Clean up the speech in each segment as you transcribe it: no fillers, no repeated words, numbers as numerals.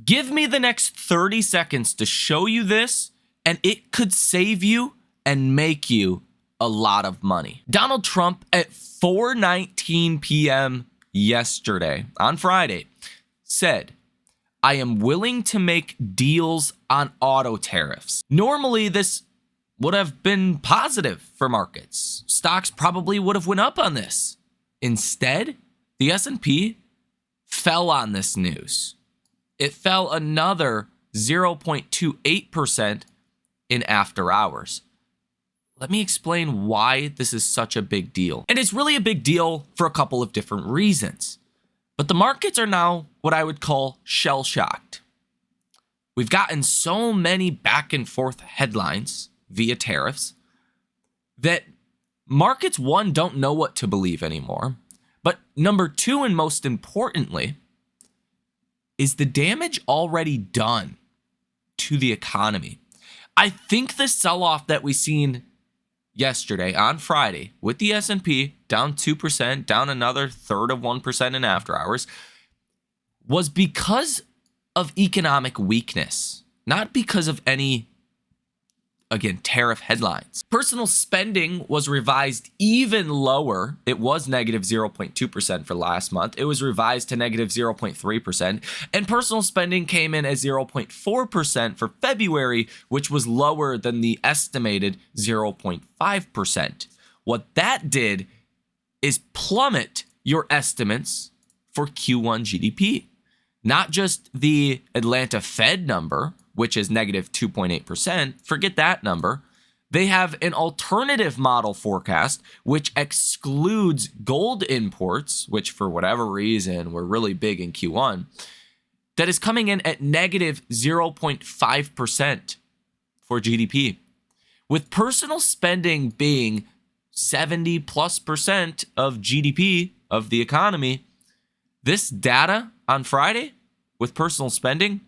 Give me the next 30 seconds to show you this, and it could save you and make you a lot of money. Donald Trump at 4:19 p.m. yesterday, on Friday, said, "I am willing to make deals on auto tariffs." Normally, this would have been positive for markets. Stocks probably would have went up on this. Instead, the S&P fell on this news. It fell another 0.28% in after hours. Let me explain why this is such a big deal. And it's really a big deal for a couple of different reasons. But the markets are now what I would call shell-shocked. We've gotten so many back and forth headlines via tariffs that markets, one, don't know what to believe anymore. But number two, and most importantly, is the damage already done to the economy? I think the sell-off that we seen yesterday on Friday with the S&P down 2%, down another third of 1% in after hours, was because of economic weakness, not because of any, again, tariff headlines. Personal spending was revised even lower. It was negative 0.2% for last month. It was revised to negative 0.3%. And personal spending came in at 0.4% for February, which was lower than the estimated 0.5%. What that did is plummet your estimates for Q1 GDP. Not just the Atlanta Fed number, which is negative 2.8%. Forget that number. They have an alternative model forecast, which excludes gold imports, which for whatever reason were really big in Q1, that is coming in at negative 0.5% for GDP. With personal spending being 70+% of GDP of the economy, this data on Friday with personal spending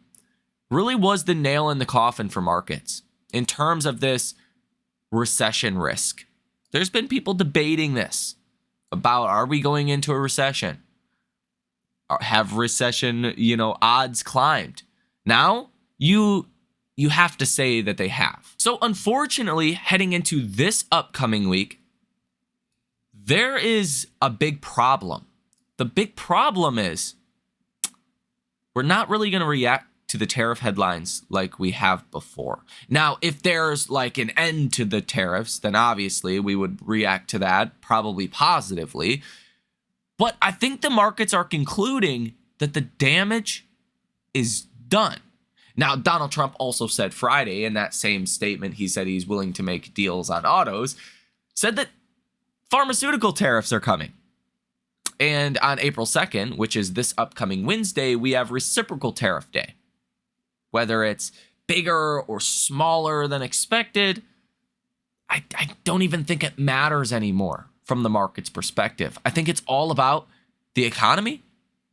really was the nail in the coffin for markets in terms of this recession risk. There's been people debating this about, are we going into a recession? Have recession, odds climbed? Now you have to say that they have. So unfortunately, heading into this upcoming week, there is a big problem. The big problem is we're not really going to react to the tariff headlines like we have before. Now, if there's like an end to the tariffs, then obviously we would react to that probably positively. But I think the markets are concluding that the damage is done. Now, Donald Trump also said Friday in that same statement, he said he's willing to make deals on autos, said that pharmaceutical tariffs are coming. And on April 2nd, which is this upcoming Wednesday, we have Reciprocal Tariff Day. Whether it's bigger or smaller than expected, I don't even think it matters anymore from the market's perspective. I think it's all about the economy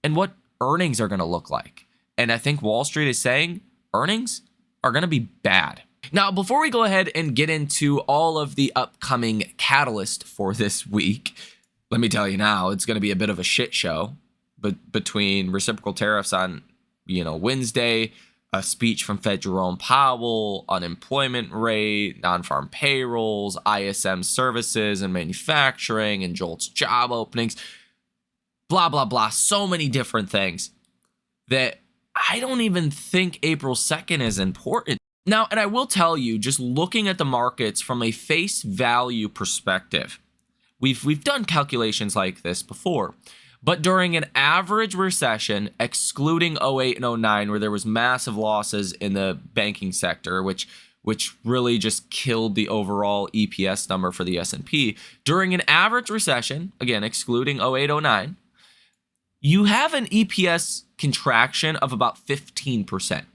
and what earnings are going to look like. And I think Wall Street is saying earnings are going to be bad. Now, before we go ahead and get into all of the upcoming catalyst for this week, let me tell you now, it's going to be a bit of a shit show. But between reciprocal tariffs on, Wednesday, a speech from Fed Jerome Powell, unemployment rate, non-farm payrolls, ISM services and manufacturing, and JOLTS job openings, blah, blah, blah. So many different things that I don't even think April 2nd is important. Now, and I will tell you, just looking at the markets from a face value perspective, we've done calculations like this before. But during an average recession, excluding 08 and 09, where there was massive losses in the banking sector, which really just killed the overall EPS number for the S&P, during an average recession, again, excluding 08, 09, you have an EPS contraction of about 15%.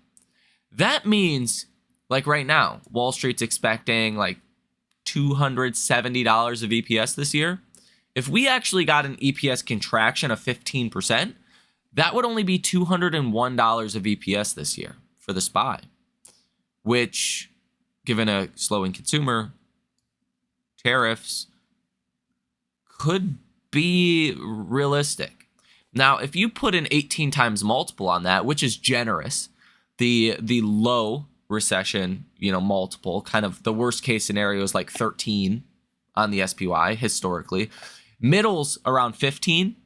That means, like right now, Wall Street's expecting like $270 of EPS this year. If we actually got an EPS contraction of 15%, that would only be $201 of EPS this year for the SPY, which, given a slowing consumer, tariffs could be realistic. Now, if you put an 18 times multiple on that, which is generous, The low recession, multiple, kind of the worst case scenario is like 13 on the SPY historically. Middle's around 15,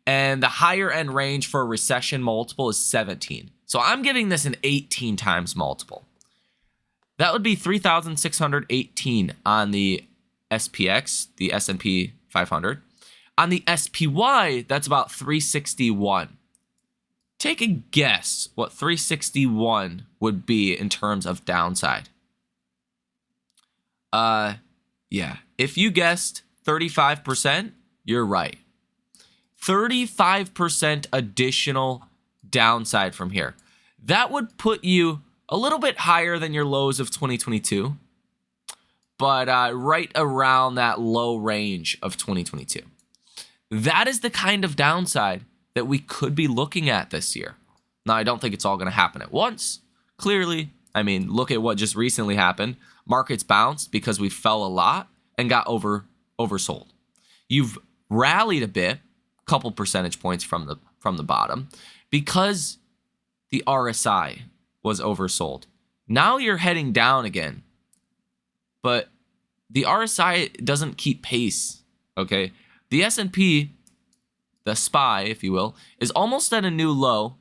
and the higher end range for a recession multiple is 17. So I'm giving this an 18 times multiple. That would be 3,618 on the SPX, the S&P 500. On the SPY, that's about 361. Take a guess what 361 would be in terms of downside. Yeah. If you guessed 35%, you're right. 35% additional downside from here. That would put you a little bit higher than your lows of 2022, but right around that low range of 2022. That is the kind of downside that we could be looking at this year. Now, I don't think it's all going to happen at once. Clearly, look at what just recently happened. Markets bounced because we fell a lot and got oversold. You've rallied a bit, couple percentage points from the bottom, because the RSI was oversold. Now you're heading down again, but the RSI doesn't keep pace. Okay, the S&P, the SPY, if you will, is almost at a new low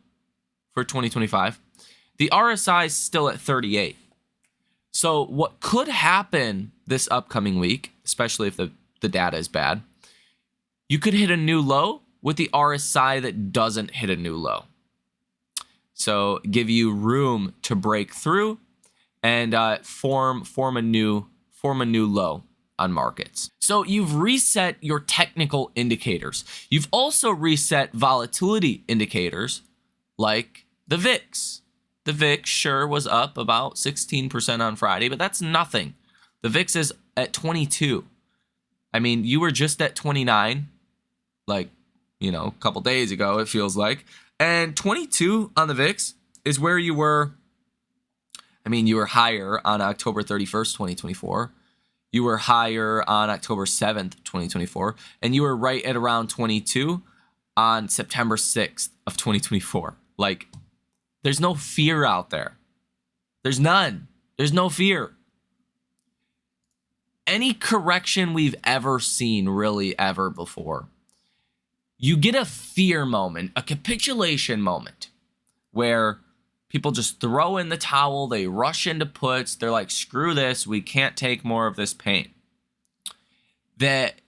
for 2025. The RSI is still at 38. So what could happen this upcoming week, especially if the data is bad, you could hit a new low with the RSI that doesn't hit a new low. So give you room to break through and form a new low on markets. So you've reset your technical indicators. You've also reset volatility indicators like the VIX. The VIX sure was up about 16% on Friday, but that's nothing. The VIX is at 22. You were just at 29, like, a couple days ago, it feels like. And 22 on the VIX is where you were. You were higher on October 31st, 2024. You were higher on October 7th, 2024. And you were right at around 22 on September 6th of 2024. Like, there's no fear out there. There's none. There's no fear. Any correction we've ever seen, really ever before, you get a fear moment, a capitulation moment, where people just throw in the towel, they rush into puts, they're like, screw this, we can't take more of this pain. That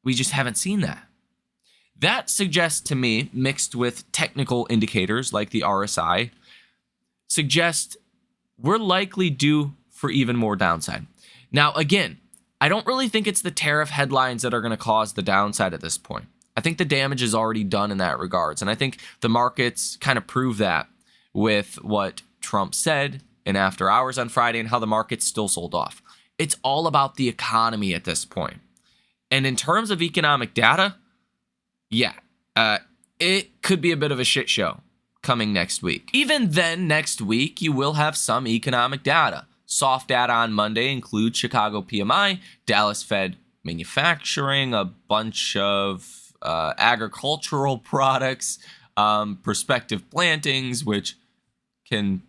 we just haven't seen that. That suggests to me, mixed with technical indicators like the RSI, suggests we're likely due for even more downside. Now, again, I don't really think it's the tariff headlines that are going to cause the downside at this point. I think the damage is already done in that regards. And I think the markets kind of prove that with what Trump said in after hours on Friday and how the markets still sold off. It's all about the economy at this point. And in terms of economic data, it could be a bit of a shit show coming next week. Even then, next week, you will have some economic data. Soft data on Monday includes Chicago PMI, Dallas Fed manufacturing, a bunch of agricultural products, prospective plantings, which can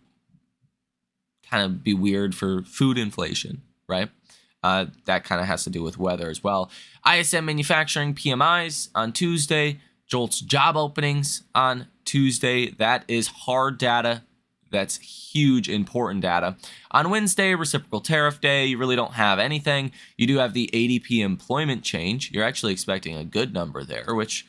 kind of be weird for food inflation, right? That kind of has to do with weather as well. ISM manufacturing PMIs on Tuesday, JOLTS job openings on Tuesday. That is hard data. That's huge, important data. On Wednesday, Reciprocal Tariff Day, you really don't have anything. You do have the ADP employment change. You're actually expecting a good number there, which,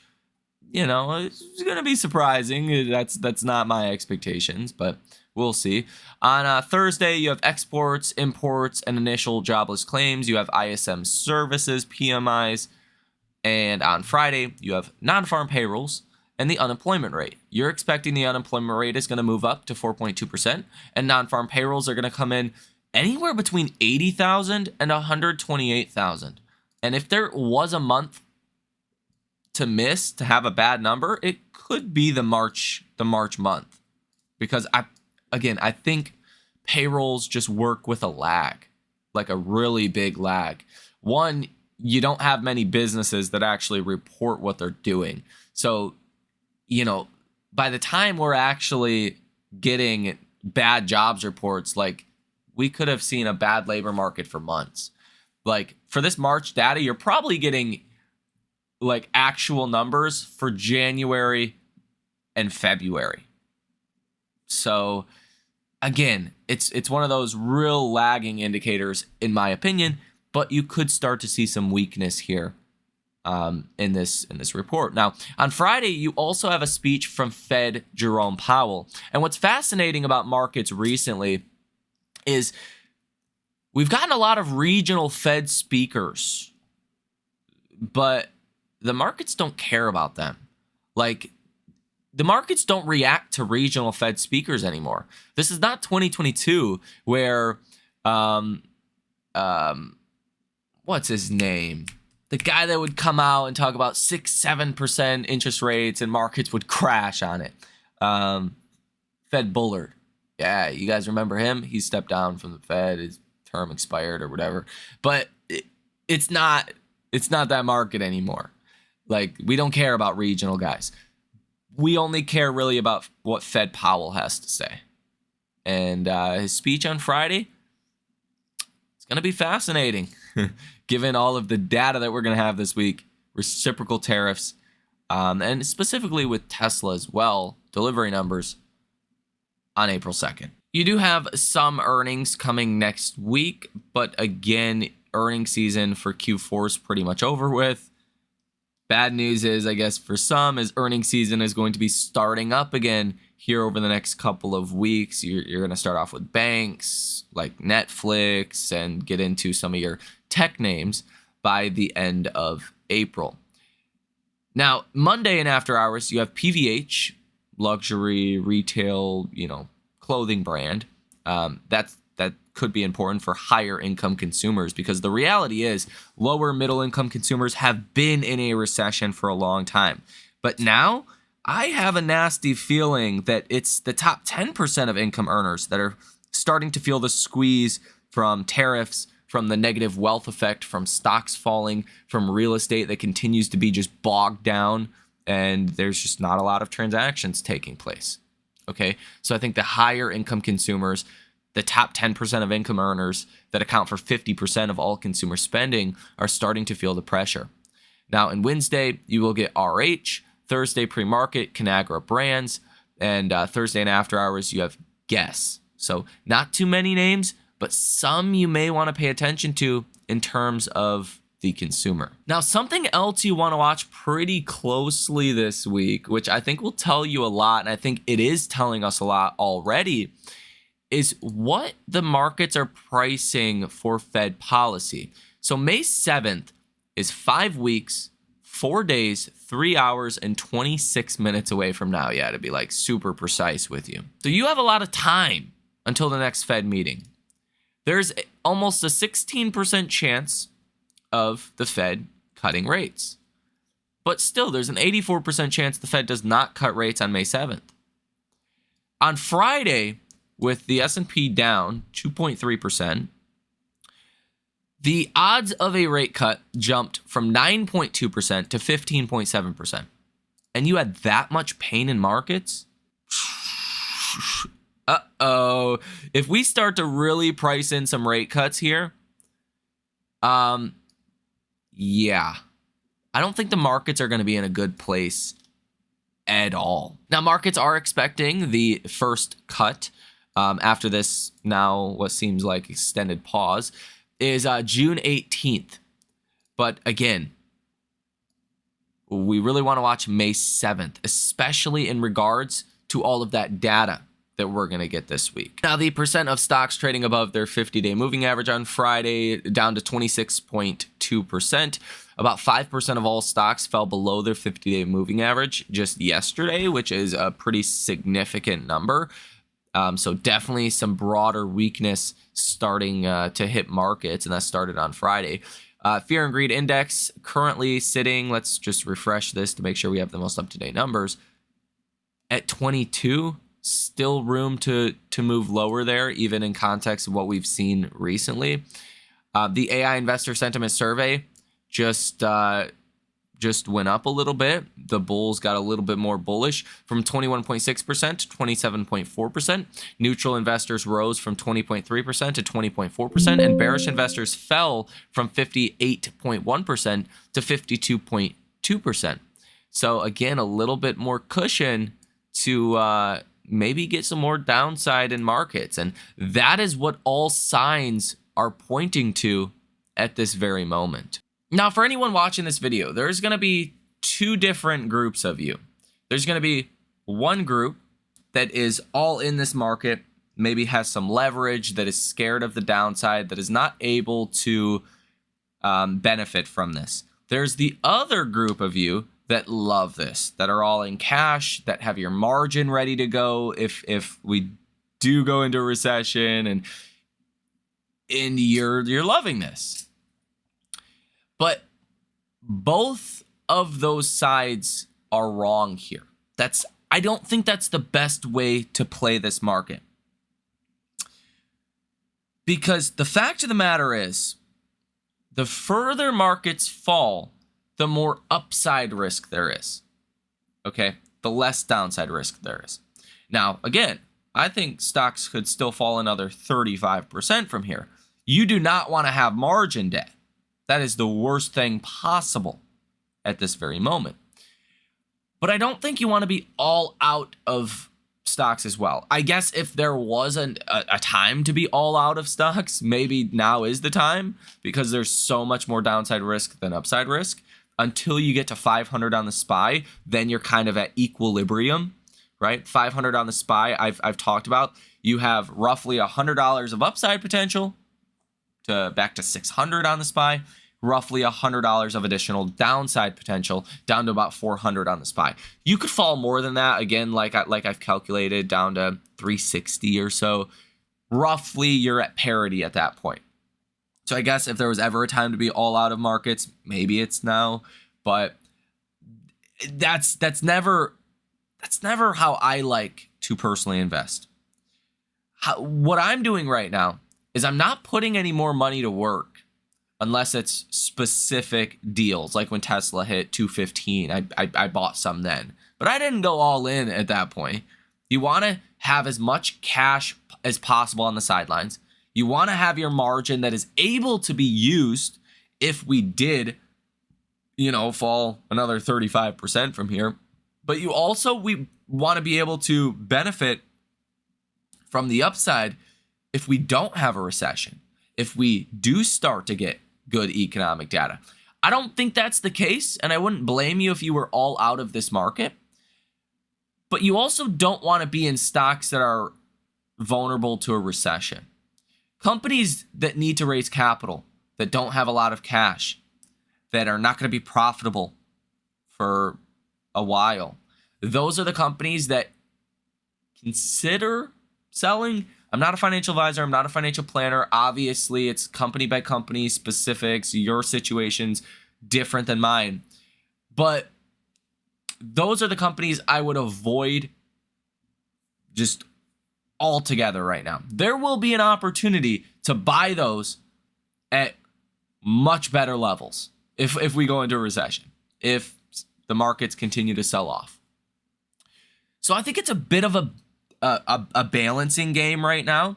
is going to be surprising. That's not my expectations, but we'll see. On Thursday, you have exports, imports, and initial jobless claims. You have ISM services, PMIs. And on Friday, you have non-farm payrolls and the unemployment rate. You're expecting the unemployment rate is going to move up to 4.2%, and non-farm payrolls are going to come in anywhere between 80,000 and 128,000. And if there was a month to miss, to have a bad number, it could be the March month. Because I think payrolls just work with a lag, like a really big lag. One, you don't have many businesses that actually report what they're doing. So, by the time we're actually getting bad jobs reports. Like, we could have seen a bad labor market for months. Like, for this March data, you're probably getting like actual numbers for January and February. So again, it's one of those real lagging indicators, in my opinion, but you could start to see some weakness here in this report. Now, on Friday, you also have a speech from Fed Jerome Powell. And what's fascinating about markets recently is we've gotten a lot of regional Fed speakers, but the markets don't care about them. Like, the markets don't react to regional Fed speakers anymore. This is not 2022 where, what's his name? The guy that would come out and talk about 6-7% interest rates and markets would crash on it. Fed Bullard. Yeah, you guys remember him? He stepped down from the Fed. His term expired or whatever. But it's not that market anymore. Like, we don't care about regional guys. We only care really about what Fed Powell has to say. And his speech on Friday, it's going to be fascinating, given all of the data that we're going to have this week, reciprocal tariffs, and specifically with Tesla as well, delivery numbers on April 2nd. You do have some earnings coming next week, but again, earnings season for Q4 is pretty much over with. Bad news is, I guess, for some, is earnings season is going to be starting up again here over the next couple of weeks. You're going to start off with banks like Netflix and get into some of your tech names by the end of April. Now, Monday and after hours, you have PVH, luxury retail, clothing brand. That could be important for higher income consumers, because the reality is lower middle income consumers have been in a recession for a long time. But now I have a nasty feeling that it's the top 10% of income earners that are starting to feel the squeeze from tariffs, from the negative wealth effect, from stocks falling, from real estate that continues to be just bogged down, and there's just not a lot of transactions taking place. Okay, so I think the higher income consumers, the top 10% of income earners that account for 50% of all consumer spending, are starting to feel the pressure. Now, on Wednesday, you will get RH, Thursday pre-market, Conagra Brands, and Thursday and after hours, you have Guess. So not too many names, but some you may want to pay attention to in terms of the consumer. Now, something else you want to watch pretty closely this week, which I think will tell you a lot, and I think it is telling us a lot already, is what the markets are pricing for Fed policy. So May 7th is 5 weeks, 4 days, 3 hours, and 26 minutes away from now. Yeah, to be like super precise with you. So you have a lot of time until the next Fed meeting. There's almost a 16% chance of the Fed cutting rates. But still, there's an 84% chance the Fed does not cut rates on May 7th. On Friday, with the S&P down 2.3%, the odds of a rate cut jumped from 9.2% to 15.7%. And you had that much pain in markets? Uh-oh. If we start to really price in some rate cuts here, yeah. I don't think the markets are going to be in a good place at all. Now, markets are expecting the first cut after this now what seems like extended pause is June 18th. But again, we really want to watch May 7th, especially in regards to all of that data that we're going to get this week. Now, the percent of stocks trading above their 50-day moving average on Friday down to 26.2%. About 5% of all stocks fell below their 50-day moving average just yesterday, which is a pretty significant number. So definitely some broader weakness starting to hit markets, and that started on Friday. Fear and Greed Index currently sitting, let's just refresh this to make sure we have the most up-to-date numbers, at 22. Still room to move lower there, even in context of what we've seen recently. The AI Investor Sentiment Survey just just went up a little bit. The bulls got a little bit more bullish from 21.6% to 27.4%. Neutral investors rose from 20.3% to 20.4%, and bearish investors fell from 58.1% to 52.2%. So again, a little bit more cushion to maybe get some more downside in markets. And that is what all signs are pointing to at this very moment. Now, for anyone watching this video, there's going to be two different groups of you. There's going to be one group that is all in this market, maybe has some leverage, that is scared of the downside, that is not able to benefit from this. There's the other group of you that love this, that are all in cash, that have your margin ready to go if we do go into a recession, and you're loving this. But both of those sides are wrong here. I don't think that's the best way to play this market. Because the fact of the matter is, the further markets fall, the more upside risk there is. Okay? The less downside risk there is. Now, again, I think stocks could still fall another 35% from here. You do not want to have margin debt. That is the worst thing possible at this very moment. But I don't think you want to be all out of stocks as well. I guess if there was a time to be all out of stocks, maybe now is the time, because there's so much more downside risk than upside risk. Until you get to 500 on the SPY, then you're kind of at equilibrium, right? 500 on the SPY, I've talked about. You have roughly $100 of upside potential back to 600 on the SPY, roughly $100 of additional downside potential down to about 400 on the SPY. You could fall more than that, again, like I've calculated, down to 360 or so. Roughly, you're at parity at that point. So I guess if there was ever a time to be all out of markets, maybe it's now. But that's never how I like to personally invest. What I'm doing right now is I'm not putting any more money to work unless it's specific deals. Like when Tesla hit 215, I bought some then. But I didn't go all in at that point. You want to have as much cash as possible on the sidelines. You want to have your margin that is able to be used if we did, fall another 35% from here. But we want to be able to benefit from the upside if we don't have a recession, if we do start to get good economic data. I don't think that's the case, and I wouldn't blame you if you were all out of this market. But you also don't want to be in stocks that are vulnerable to a recession. Companies that need to raise capital, that don't have a lot of cash, that are not going to be profitable for a while, those are the companies that consider selling. I'm not a financial advisor. I'm not a financial planner. Obviously, it's company by company specifics. Your situation's different than mine. But those are the companies I would avoid just altogether right now. There will be an opportunity to buy those at much better levels if we go into a recession, if the markets continue to sell off. So I think it's a bit of a balancing game right now,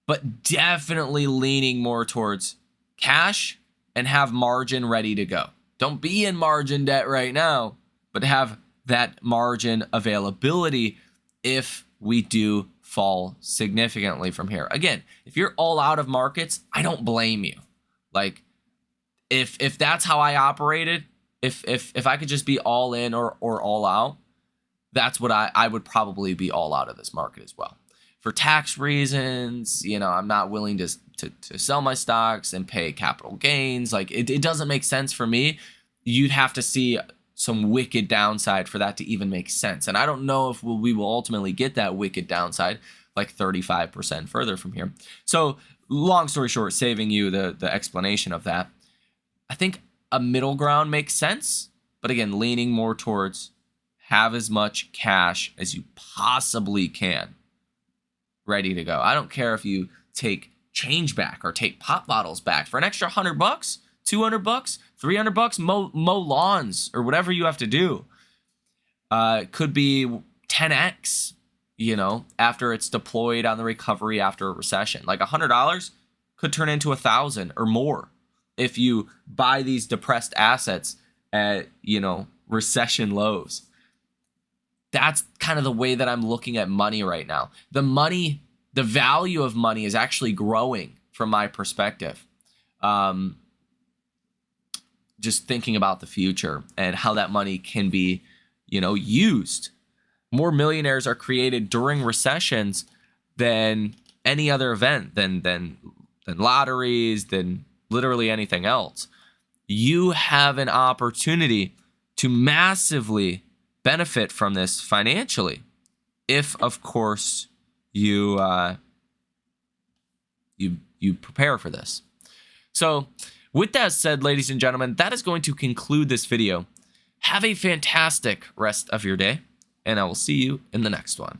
but definitely leaning more towards cash and have margin ready to go. Don't be in margin debt right now, but have that margin availability if we do fall significantly from here. Again, if you're all out of markets, I don't blame you. Like, if that's how I operated, if I could just be all in or all out, that's what I would probably be all out of this market as well. For tax reasons, I'm not willing to sell my stocks and pay capital gains. Like, it doesn't make sense for me. You'd have to see some wicked downside for that to even make sense. And I don't know if we will ultimately get that wicked downside, like 35% further from here. So long story short, saving you the explanation of that, I think a middle ground makes sense. But again, leaning more towards have as much cash as you possibly can ready to go. I don't care if you take change back or take pop bottles back for an extra $100. $200, $300, mow lawns or whatever you have to do. Could be 10x, after it's deployed on the recovery after a recession. Like $100 could turn into 1,000 or more if you buy these depressed assets at, recession lows. That's kind of the way that I'm looking at money right now. The value of money is actually growing from my perspective. Just thinking about the future and how that money can be, used. More millionaires are created during recessions than any other event, than lotteries, than literally anything else. You have an opportunity to massively benefit from this financially, if, of course, you prepare for this. So, with that said, ladies and gentlemen, that is going to conclude this video. Have a fantastic rest of your day, and I will see you in the next one.